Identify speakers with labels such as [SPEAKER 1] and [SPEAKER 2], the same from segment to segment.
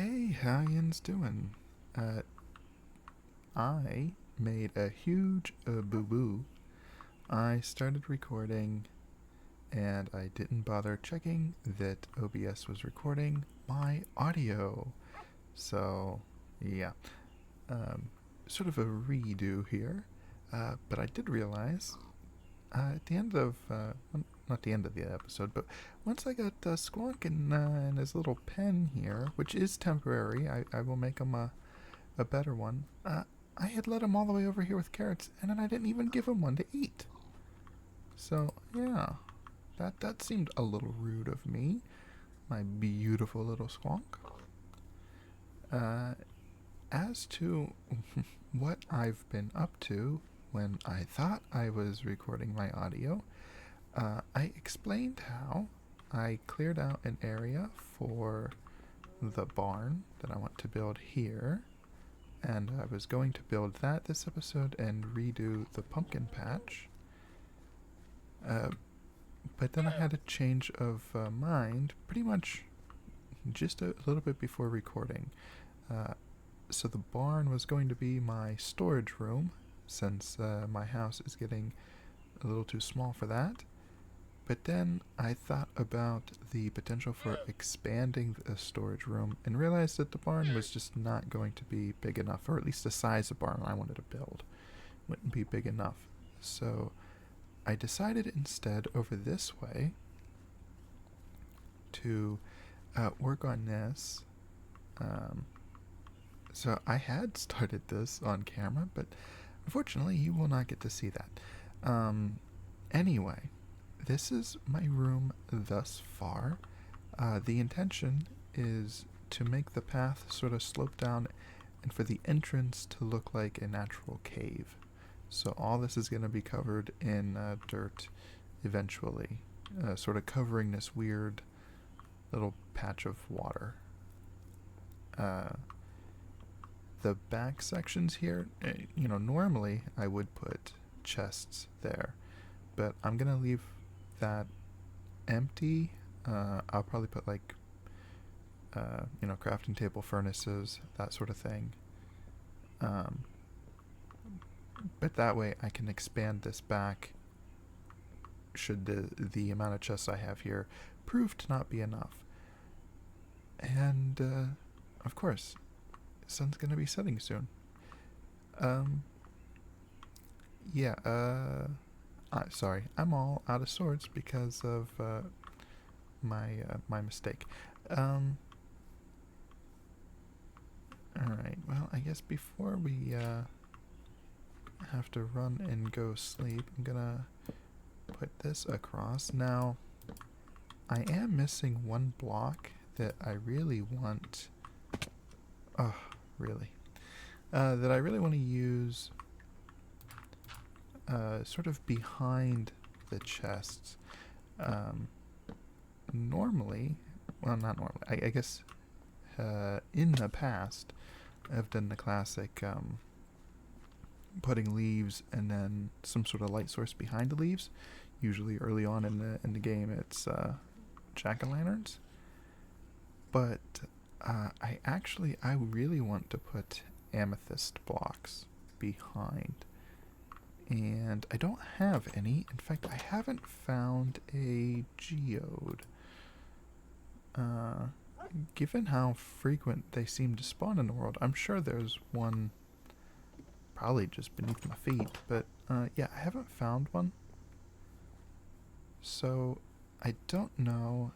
[SPEAKER 1] Hey, how yins doing? Uh, I made a huge boo-boo. I started recording and I didn't bother checking that OBS was recording my audio. So, yeah, um, sort of a redo here. But I did realize at the end of, not the end of the episode, but once I got Squonk in his little pen here, which is temporary, I will make him a better one. I had led him all the way over here with carrots, and then I didn't even give him one to eat. So yeah, that seemed a little rude of me, my beautiful little squonk. Uh, as to what I've been up to when I thought I was recording my audio, I explained how I cleared out an area for the barn that I want to build here, and I was going to build that this episode and redo the pumpkin patch. Uh, but then I had a change of mind pretty much just a little bit before recording. Uh, so the barn was going to be my storage room since my house is getting a little too small for that. But then I thought about the potential for expanding the storage room and realized that the barn was just not going to be big enough, or at least the size of barn I wanted to build wouldn't be big enough. So I decided instead over this way to work on this. So I had started this on camera, but unfortunately you will not get to see that. Anyway, this is my room thus far. The intention is to make the path sort of slope down and for the entrance to look like a natural cave. So all this is going to be covered in dirt eventually, sort of covering this weird little patch of water. The back sections here, normally I would put chests there, but I'm going to leave that empty. I'll probably put like, crafting table, furnaces, that sort of thing. But that way I can expand this back should the amount of chests I have here prove to not be enough. And, of course, the sun's going to be setting soon. Yeah, sorry, I'm all out of swords because of my mistake. Alright, well, I guess before we have to run and go sleep, I'm gonna put this across. Now, I am missing one block that I really want. Oh, really? That I really want to use sort of behind the chests. Normally, well, not normally, I guess in the past, I've done the classic putting leaves and then some sort of light source behind the leaves. Usually early on in the game, it's jack-o'-lanterns. But I really want to put amethyst blocks behind, and I don't have any. In fact, I haven't found a geode. Given how frequent they seem to spawn in the world, I'm sure there's one probably just beneath my feet, but yeah, I haven't found one. So I don't know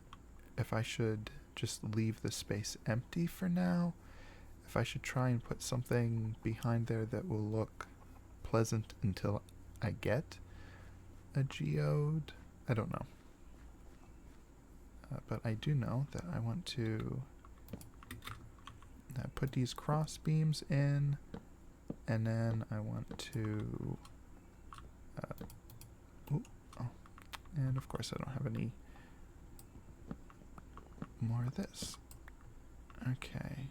[SPEAKER 1] if I should just leave the space empty for now, if I should try and put something behind there that will look pleasant until I get a geode. I don't know. But I do know that I want to put these cross beams in, and then I want to and of course I don't have any more of this. Okay,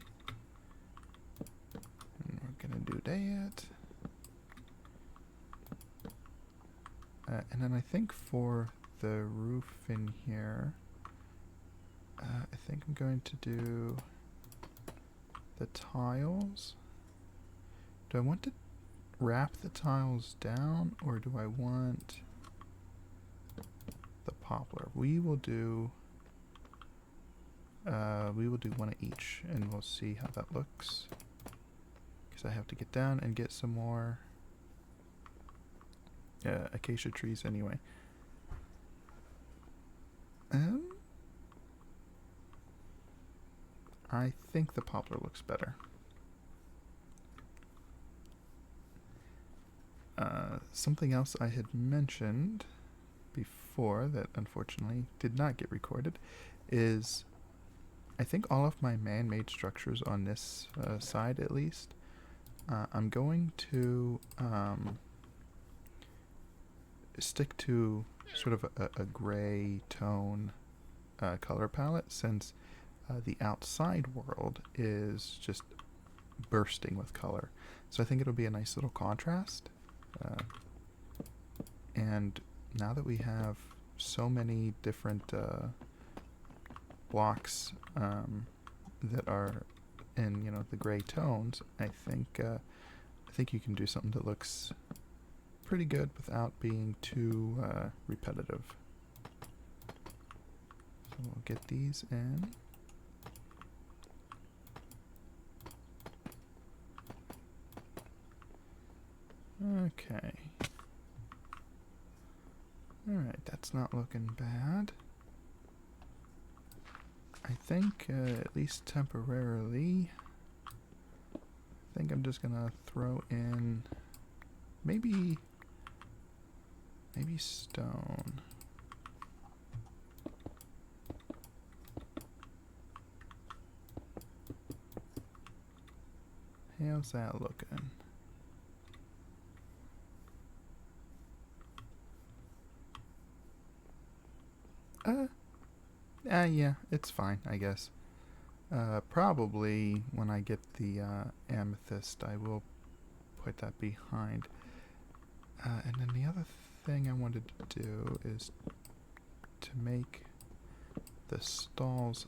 [SPEAKER 1] and we're gonna do that. And then I think for the roof in here, I think I'm going to do the tiles. Do I want to wrap the tiles down, or do I want the poplar? We will do one of each, and we'll see how that looks. Because I have to get down and get some more acacia trees anyway. I think the poplar looks better. Something else I had mentioned before that unfortunately did not get recorded is I think all of my man-made structures on this side at least, I'm going to stick to sort of a gray tone color palette, since the outside world is just bursting with color. So I think it'll be a nice little contrast. And now that we have so many different blocks that are in, you know, the gray tones, I think you can do something that looks pretty good without being too repetitive. So we'll get these in. Okay. Alright, that's not looking bad. I think, at least temporarily, I think I'm just gonna throw in maybe stone. How's that looking? Yeah, it's fine, I guess. Probably when I get the amethyst, I will put that behind. And then the other thing I wanted to do is to make the stalls.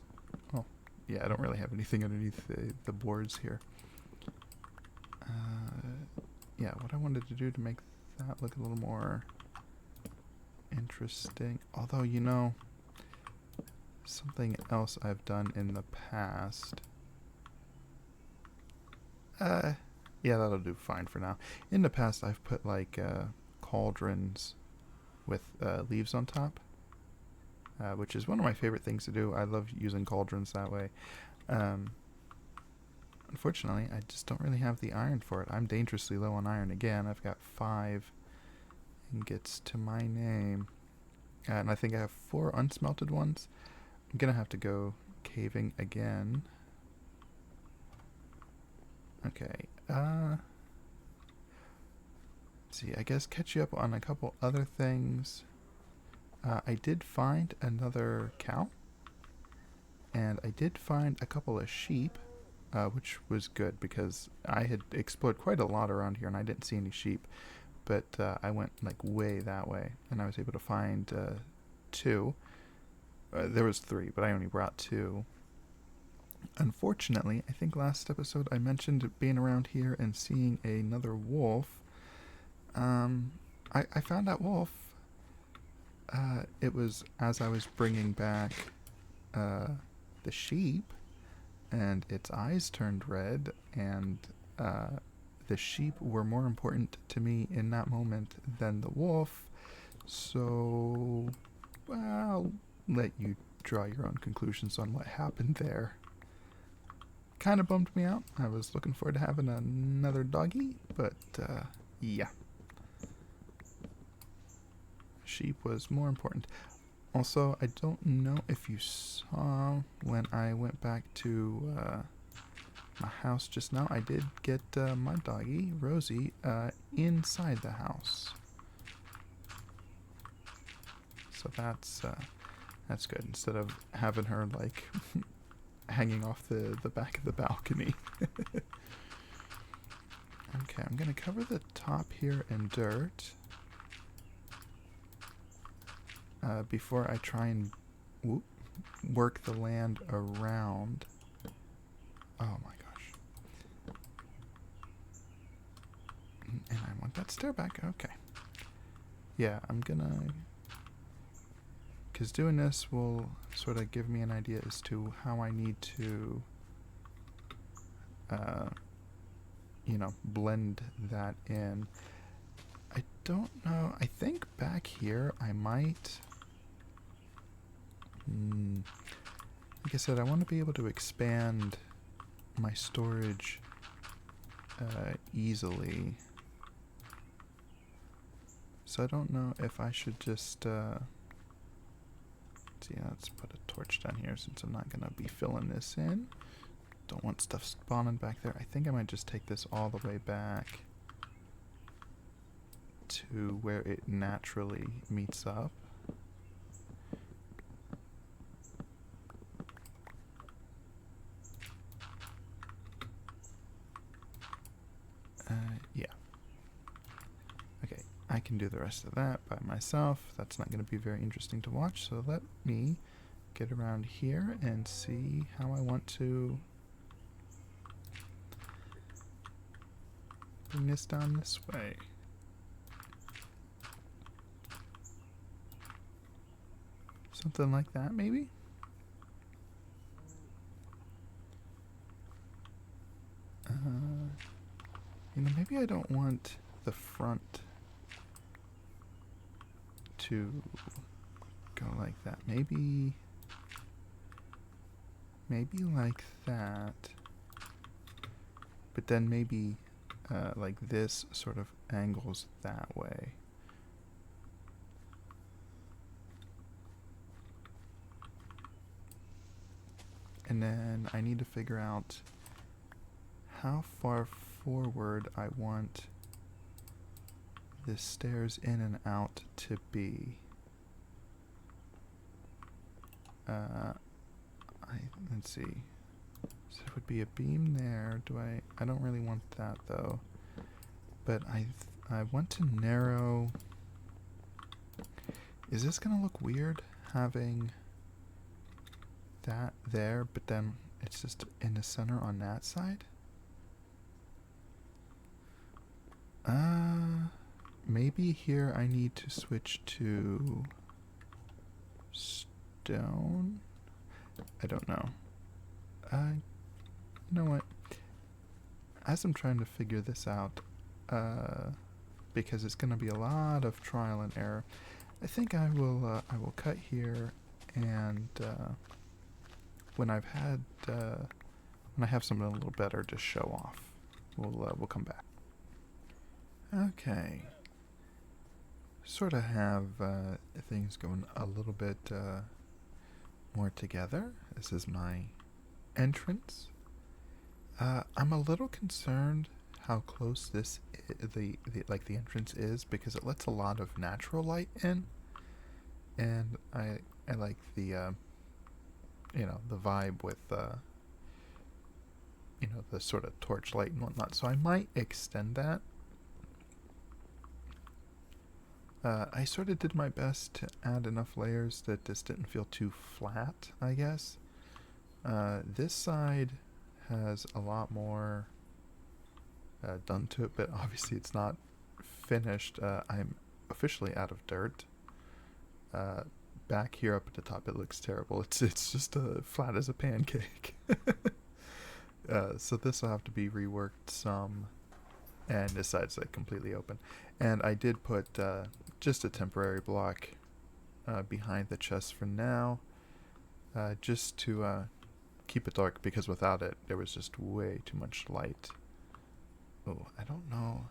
[SPEAKER 1] Oh, yeah, I don't really have anything underneath the boards here. Yeah, what I wanted to do to make that look a little more interesting. Although, you know, something else I've done in the past. Yeah, that'll do fine for now. In the past, I've put like cauldrons with leaves on top, which is one of my favorite things to do. I love using cauldrons that way. Unfortunately, I just don't really have the iron for it. I'm dangerously low on iron again. I've got 5 ingots to my name. And I think I have 4 unsmelted ones. I'm gonna have to go caving again. Okay, let's see, I guess catch you up on a couple other things. I did find another cow. And I did find a couple of sheep, which was good because I had explored quite a lot around here and I didn't see any sheep. But I went like way that way and I was able to find 2. There was 3, but I only brought 2. Unfortunately, I think last episode I mentioned being around here and seeing another wolf. I found that wolf. It was as I was bringing back the sheep, and its eyes turned red, and the sheep were more important to me in that moment than the wolf. So, well, let you draw your own conclusions on what happened there. Kind of bummed me out. I was looking forward to having another doggy, but yeah. Sheep was more important. Also, I don't know if you saw when I went back to my house just now, I did get my doggy, Rosie, inside the house. So that's good, instead of having her like hanging off the back of the balcony. Okay, I'm gonna cover the top here in dirt before I try and work the land around. Oh my gosh. that stair back? Okay. Yeah, I'm gonna... because doing this will sort of give me an idea as to how I need to, you know, blend that in. I don't know. I think back here I might... like I said, I want to be able to expand my storage easily. So I don't know if I should just... yeah, let's put a torch down here since I'm not going to be filling this in. Don't want stuff spawning back there. I think I might just take this all the way back to where it naturally meets up. Yeah. Okay, I can do the rest of that by myself. That's not going to be very interesting to watch, so let me get around here and see how I want to bring this down this way. Something like that, maybe? You know, maybe I don't want the front to go like that. Maybe like that. But then maybe like this sort of angles that way. And then I need to figure out how far forward I want the stairs in and out to be. Let's see. So it would be a beam there. I don't really want that though. But I want to narrow. Is this gonna look weird having that there, but then it's just in the center on that side? Maybe here I need to switch to stone. I don't know. You know what? As I'm trying to figure this out, because it's going to be a lot of trial and error, I think I will cut here, and when I have something a little better to show off, we'll come back. Okay. Sort of have things going a little bit more together. This is my entrance. I'm a little concerned how close the entrance is, because it lets a lot of natural light in, and I like the you know, the vibe with you know, the sort of torchlight and whatnot. So I might extend that. I sort of did my best to add enough layers that this didn't feel too flat, I guess. This side has a lot more done to it, but obviously it's not finished. I'm officially out of dirt. Back here up at the top it looks terrible. It's just flat as a pancake. So this will have to be reworked some, and this side's like completely open. And I did put just a temporary block behind the chest for now, just to keep it dark, because without it there was just way too much light. Oh, I don't know.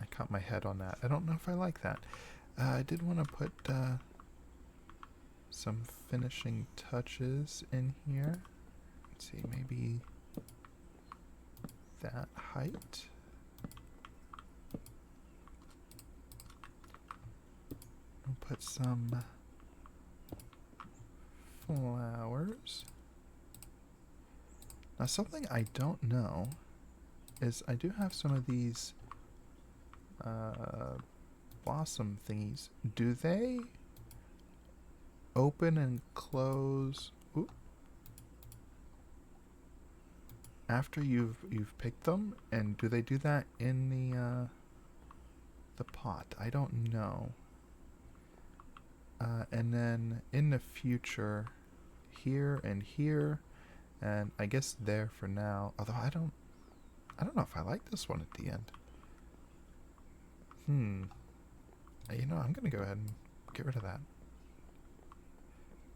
[SPEAKER 1] I caught my head on that. I don't know if I like that. I did want to put some finishing touches in here. Let's see, maybe that height. We'll put some flowers. Now, something I don't know is I do have some of these blossom thingies. Do they open and close after you've picked them, and do they do that in the pot? I don't know. And then in the future, here and here, and I guess there for now. Although I don't know if I like this one at the end. You know, I'm gonna go ahead and get rid of that.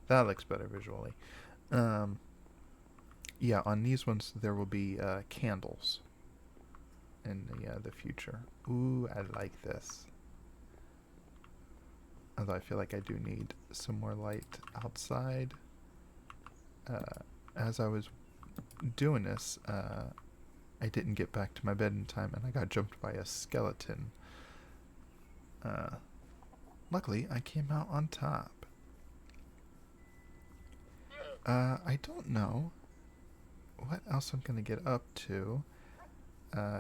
[SPEAKER 1] That looks better visually. Yeah, on these ones there will be candles in the future. Ooh, I like this. Although I feel like I do need some more light outside. As I was doing this, I didn't get back to my bed in time, and I got jumped by a skeleton. Luckily, I came out on top. I don't know what else I'm gonna get up to.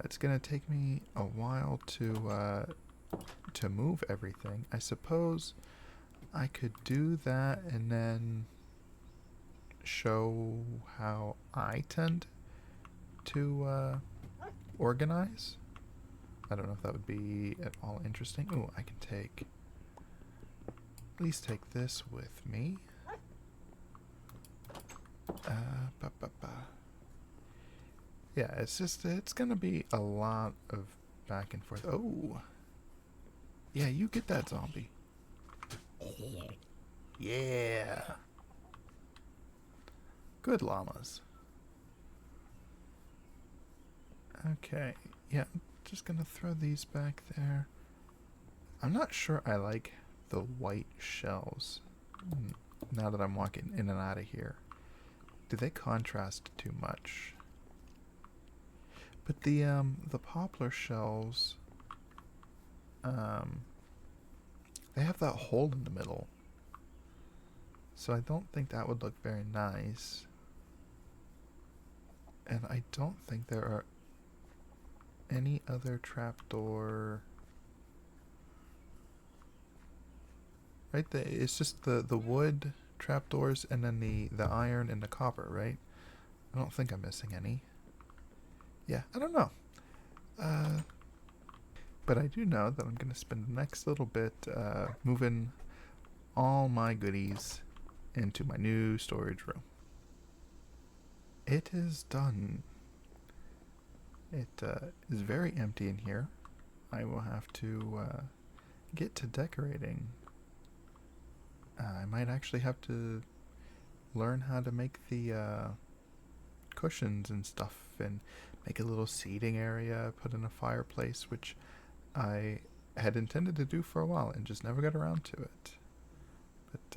[SPEAKER 1] It's gonna take me a while to move everything. I suppose I could do that and then show how I tend to organize. I don't know if that would be at all interesting. Ooh, I can at least take this with me. Yeah, it's gonna be a lot of back and forth. Oh, yeah, you get that zombie. Yeah. Good llamas. Okay, yeah, I'm just gonna throw these back there. I'm not sure I like the white shells now that I'm walking in and out of here. Do they contrast too much? But the poplar shells, they have that hole in the middle, so I don't think that would look very nice. And I don't think there are any other trapdoor. Right, it's just the wood trapdoors and then the iron and the copper, right? I don't think I'm missing any. Yeah, I don't know. But I do know that I'm going to spend the next little bit moving all my goodies into my new storage room. It is done. It is very empty in here. I will have to get to decorating. I might actually have to learn how to make the cushions and stuff, and make a little seating area, put in a fireplace, which I had intended to do for a while and just never got around to it. But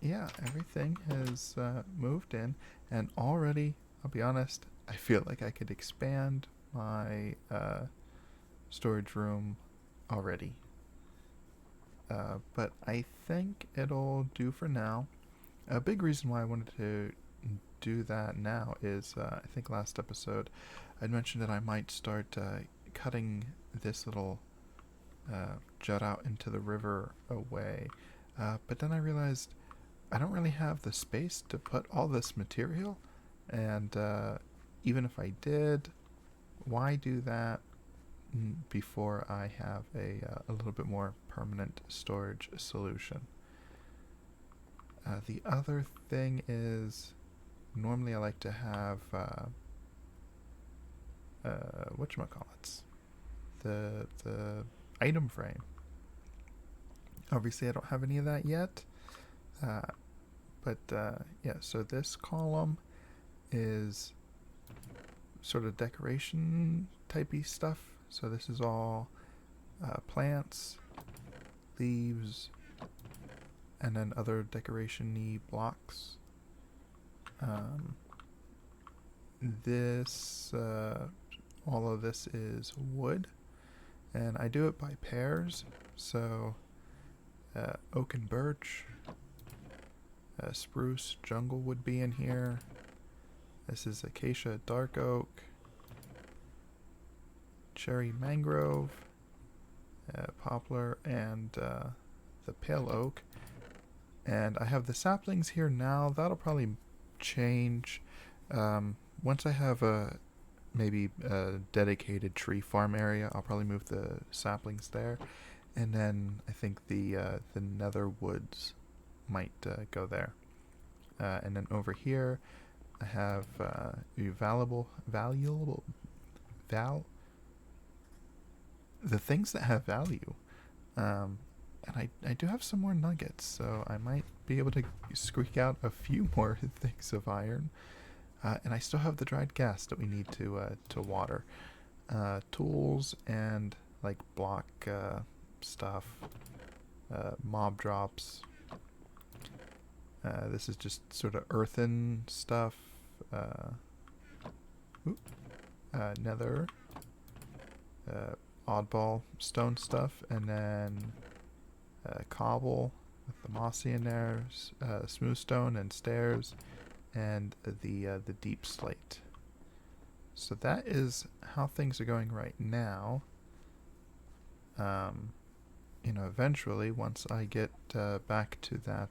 [SPEAKER 1] yeah, everything has moved in, and already, I'll be honest, I feel like I could expand my storage room already. But I think it'll do for now. A big reason why I wanted to do that now is I think last episode I'd mentioned that I might start cutting this little jut out into the river away. But then I realized I don't really have the space to put all this material, and even if I did, why do that before I have a little bit more permanent storage solution? The other thing is, normally I like to have whatchamacallits, the item frame. Obviously I don't have any of that yet, but yeah, so this column is sort of decoration typey stuff. So this is all plants, leaves, and then other decoration-y blocks. This, all of this is wood, and I do it by pairs. So oak and birch, spruce, jungle would be in here. This is acacia, dark oak, cherry, mangrove, poplar, and the pale oak. And I have the saplings here now. That'll probably change once I have maybe a dedicated tree farm area, I'll probably move the saplings there, and then I think the nether woods might go there. And then over here, I have valuable, the things that have value. And I do have some more nuggets, so I might be able to squeak out a few more things of iron. And I still have the dried gas that we need to water. Tools and like block stuff, mob drops. This is just sort of earthen stuff. Nether, oddball stone stuff, and then cobble with the mossy in there, smooth stone and stairs, and the deep slate. So that is how things are going right now. Eventually, once I get back to that,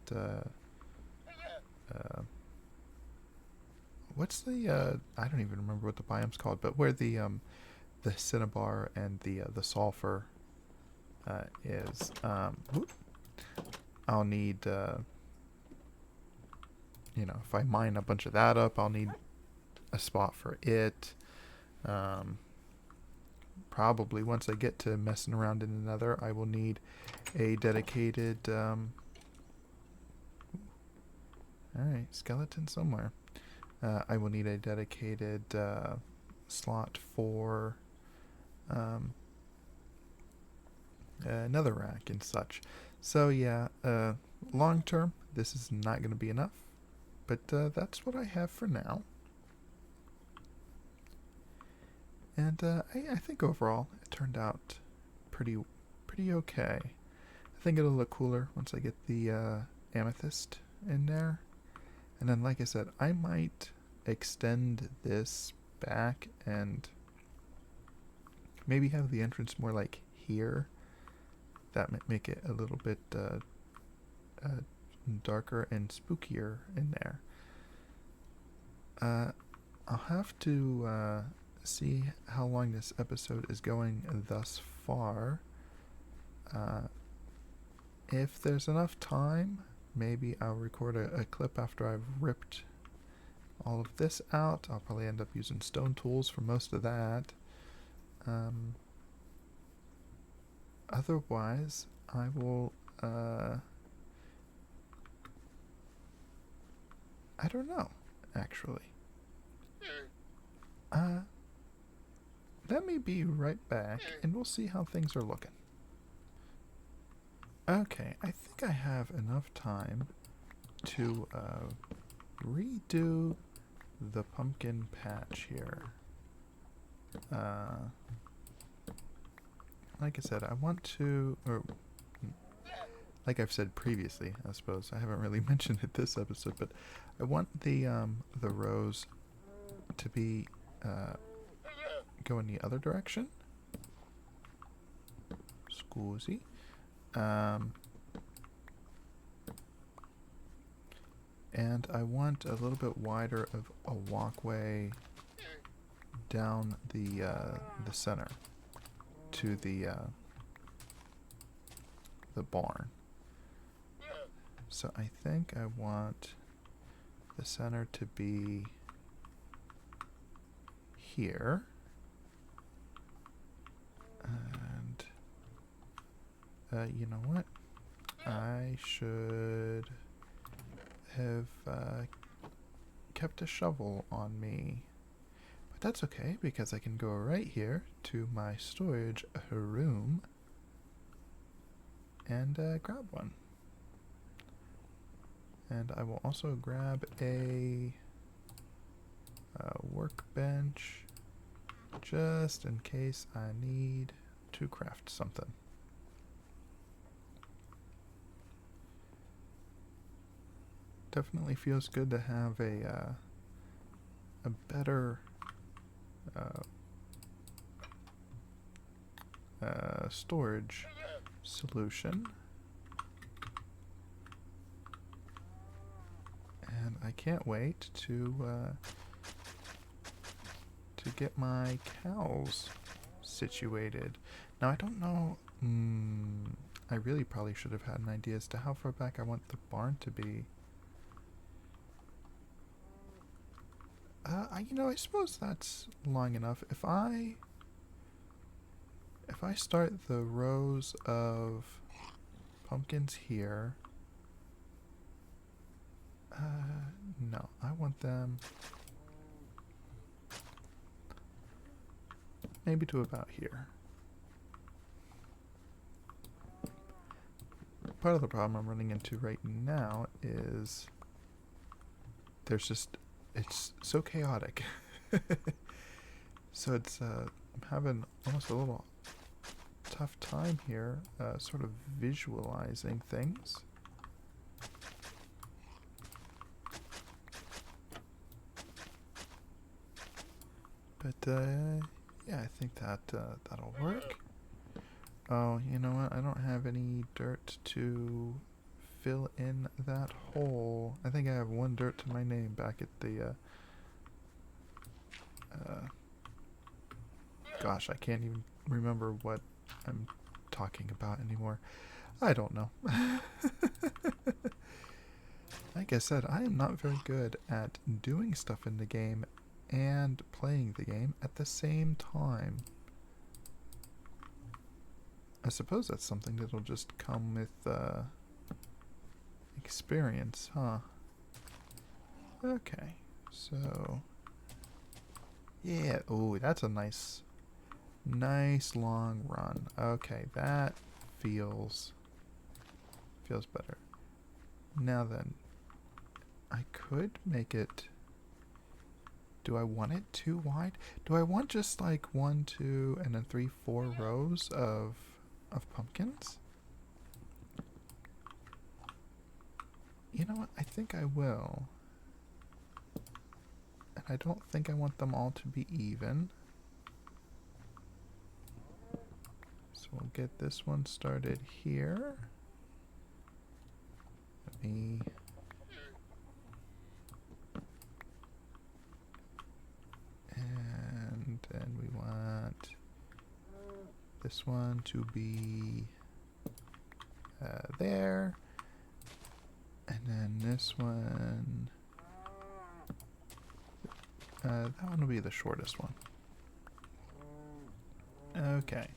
[SPEAKER 1] what's the I don't even remember what the biome's called, but where the cinnabar and the sulfur is. I'll need, if I mine a bunch of that up, I'll need a spot for it. Probably once I get to messing around in another, I will need a dedicated. Alright, skeleton somewhere. I will need a dedicated slot for another rack and such. So yeah, long term, this is not going to be enough, but that's what I have for now. And I think overall it turned out pretty okay. I think it'll look cooler once I get the amethyst in there. And then, like I said, I might extend this back and maybe have the entrance more like here. That might make it a little bit darker and spookier in there. I'll have to see how long this episode is going thus far. If there's enough time, maybe I'll record a clip after I've ripped all of this out. I'll probably end up using stone tools for most of that. Otherwise, I will, I don't know, actually. Let me be right back, and we'll see how things are looking. Okay, I think I have enough time to redo the pumpkin patch here. Like I said, I want to, or like I've said previously, I suppose I haven't really mentioned it this episode, but I want the rows to be go in the other direction. Scusi. And I want a little bit wider of a walkway down the center to the barn. So I think I want the center to be here, and you know what? I should have kept a shovel on me. But that's okay, because I can go right here to my storage room and grab one. And I will also grab a workbench just in case I need to craft something. Definitely feels good to have a better storage solution. And I can't wait to to get my cows situated. Now, I don't know. I really probably should have had an idea as to how far back I want the barn to be. I suppose that's long enough. If I start the rows of pumpkins here, no, I want them maybe to about here. Part of the problem I'm running into right now is it's so chaotic. So it's I'm having almost a little tough time here sort of visualizing things. But yeah, I think that'll work. Oh, you know what? I don't have any dirt to fill in that hole. I think I have one dirt to my name back at the gosh, I can't even remember what I'm talking about anymore. I don't know. Like I said, I am not very good at doing stuff in the game and playing the game at the same time. I suppose that's something that'll just come with experience, huh? Okay, so yeah, oh, that's a nice long run. Okay, that feels better. Now then, I could make it. Do I want it too wide? Do I want just like 1, 2, and then 3, 4 rows of pumpkins? You know what? I think I will. And I don't think I want them all to be even. So we'll get this one started here. Let me... And then we want this one to be there. And then this one... that one will be the shortest one. Okay.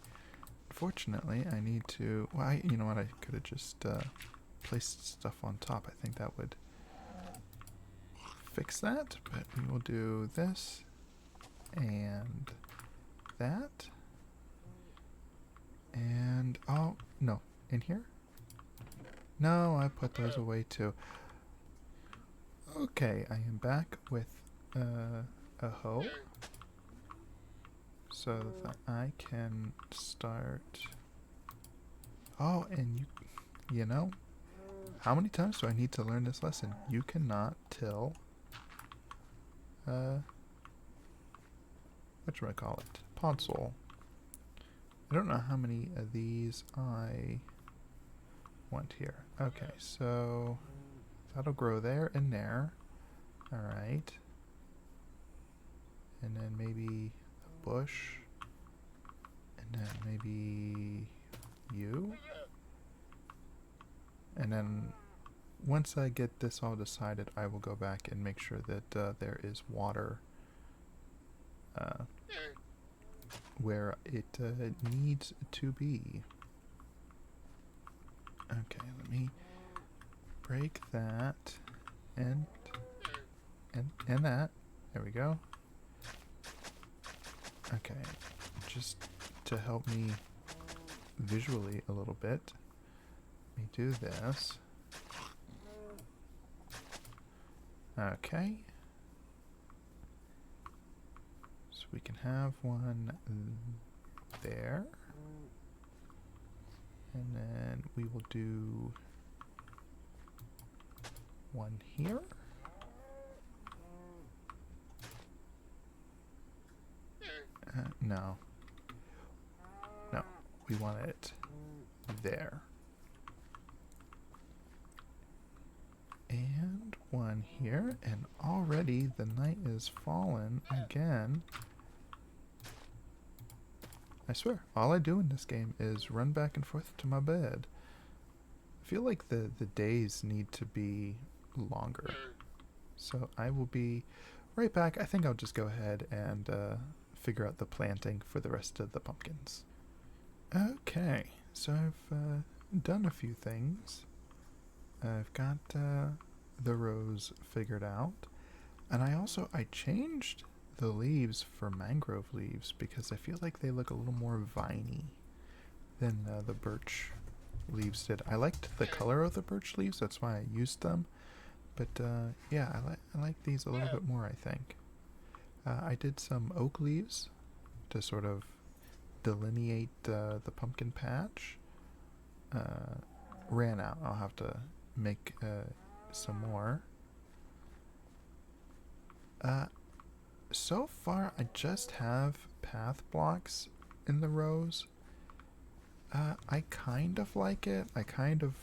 [SPEAKER 1] Unfortunately, I need to... Well, you know what? I could have just placed stuff on top. I think that would fix that. But we will do this and that. And... Oh, no. In here? No, I put those away too. Okay, I am back with a hoe. So that I can start... Oh, and you know, how many times do I need to learn this lesson? You cannot till, whatchamacallit, Podsol. I don't know how many of these I want here. Okay, so that'll grow there and there. Alright. And then maybe a bush. And then maybe you. And then once I get this all decided, I will go back and make sure that there is water where it needs to be. Okay, let me break that and that. There we go. Okay, just to help me visually a little bit, let me do this. Okay. So we can have one there. And then we will do one here. No. No, we want it there. And one here, and already the night is fallen again. I swear, all I do in this game is run back and forth to my bed. I feel like the days need to be longer. So I will be right back. I think I'll just go ahead and figure out the planting for the rest of the pumpkins. Okay, so I've done a few things. I've got the rows figured out. And I changed the leaves for mangrove leaves because I feel like they look a little more viney than the birch leaves did. I liked the color of the birch leaves, that's why I used them. But yeah, I like these a little bit more, I think. I did some oak leaves to sort of delineate the pumpkin patch. Ran out. I'll have to make some more. So far, I just have path blocks in the rows. I kind of like it. I kind of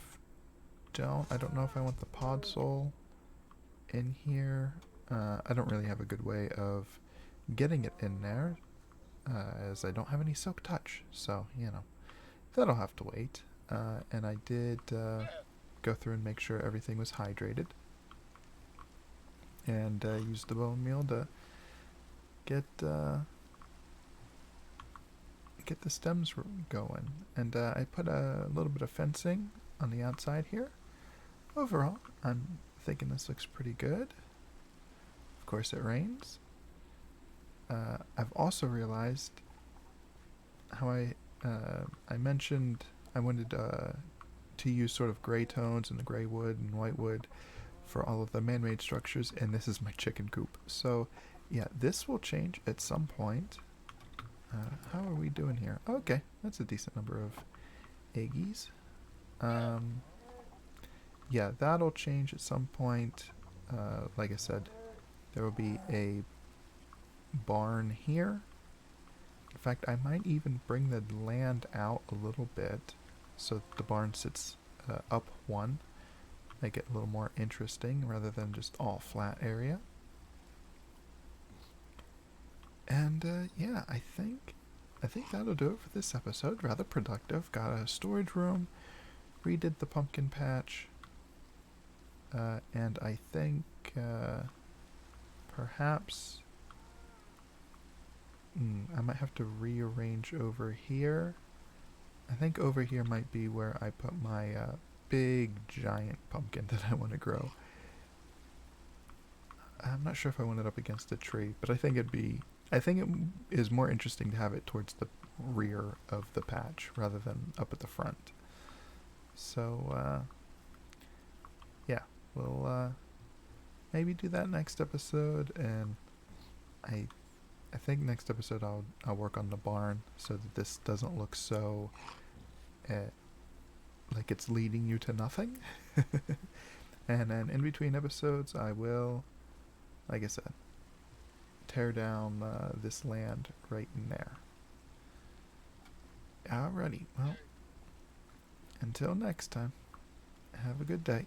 [SPEAKER 1] don't. I don't know if I want the pod sole in here. I don't really have a good way of getting it in there, as I don't have any silk touch. So, that'll have to wait. And I did go through and make sure everything was hydrated. And use the bone meal to get the stems going. And I put a little bit of fencing on the outside here. Overall, I'm thinking this looks pretty good. Of course, it rains. I've also realized how I mentioned I wanted to use sort of gray tones in the gray wood and white wood for all of the man-made structures, and this is my chicken coop. So yeah, this will change at some point. How are we doing here? Okay, that's a decent number of eggies. Yeah, that'll change at some point. Like I said, there will be a barn here. In fact, I might even bring the land out a little bit so the barn sits up one. Make it a little more interesting rather than just all flat area. And yeah, I think that'll do it for this episode. Rather productive. Got a storage room, redid the pumpkin patch, and I think perhaps I might have to rearrange over here. I think over here might be where I put my big giant pumpkin that I want to grow. I'm not sure if I want it up against a tree, but I think it is more interesting to have it towards the rear of the patch rather than up at the front. So yeah, we'll maybe do that next episode, and I think next episode I'll work on the barn so that this doesn't look so like it's leading you to nothing. And then in between episodes I will, like I said, tear down this land right in there. Alrighty, well, until next time, have a good day.